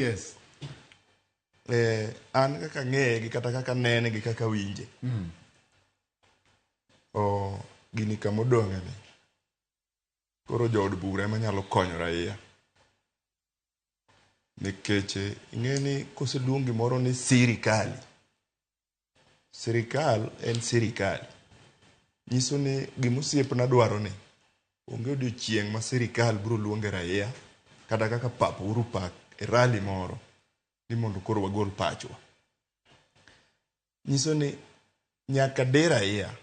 Yes. An kaka ng'eye gi kata kaka nene gi kaka winje. Gini kama odong'e ni. Koro jood bura ema nyalo konyo raia. Nikech ing'e ni koseluong gimoro ni sirikali. Sirikal en sirikal. Nyiso ni gimosiepna dwaro ni onge odiochieng' ma sirikal biro luonge raia kata kaka Papa Uhuru Park e rally moro ni mondo koro wagol pachwa. Nyiso ni nyaka de raia.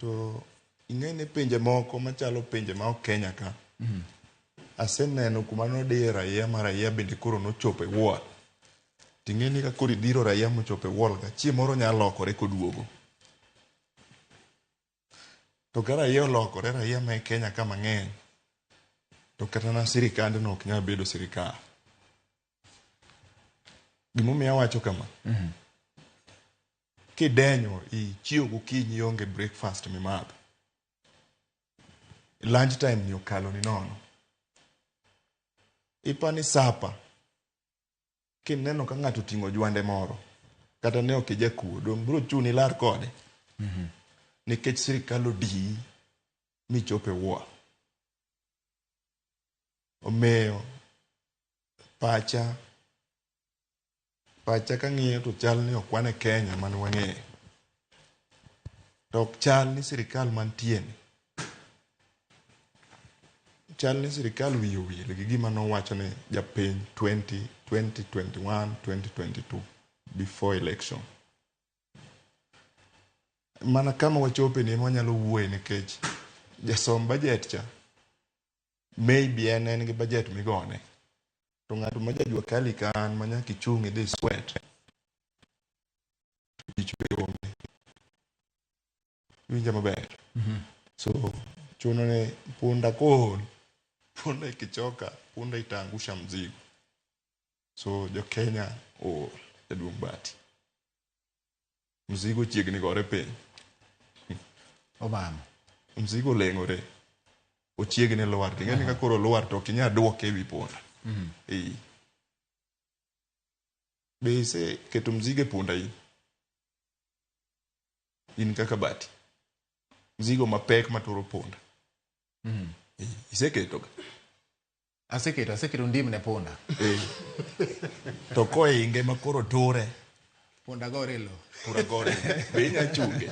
To ing'e ni pinje moko machalo pinje ma ok Kenya ka. Aseneno kuma nodhiye raia ma raia bende koro nochopo e wall. Ting'e ni ka koro idhiro raia mochopo e wall ka chieng' moro nyalo lokore koduogo. To ka raia olokore raia ma e Kenya ka mang'eny. To kata na sirikande no ok nyal bedo sirikal. Gimomiyo awacho kama. Kidenyo ichiewo gokinyi ionge breakfast mimadho. Lunch time ni okalo ni nono. Ipani sapa. Kineno ka ng'ato ting'o jwande moro. Kata ne ok ijakuo. Dong' biro chuni lar kode. Nikech sirikal odiyi michopo e wall. Omiyo pacha kang'iyo to chal ni ok wan e Kenya man wang'eyo. To ok chal ni sirikal mantie ni. Chal ni sirikal wiye owil gi gima nowacho ni japiny 2021, 2022 before election. Mana kama wachope ni wanyalo wuoye nikech jasom budget cha maybe en gi budget migone. To ng'ato ma jajua kali kan ma nyaka ichung' idhi sweat. Winja maber. So chuno ni punda kool. Punda ikichoka. Punda itaangusha mzigo. So jo Kenya jaduong' Bati. Mzigo chiegni gore piny. Obama. Mzigo leng'ore. Ochiegni lwar. Ting'eni ka koro lwar to ok inyal duoke ewi punda. Be ise keto mzigo e punda in? In kaka Bati. Mzigo mapek maturo punda. Iseketo ga? Aseketo ndim ne punda. To koinge ma koro ture. Punda gore lo. Punda gore. Be inya chunge.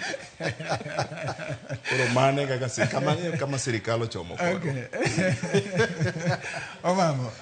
Koro mane kaka sirikal ochomo koro. Okay. Obama.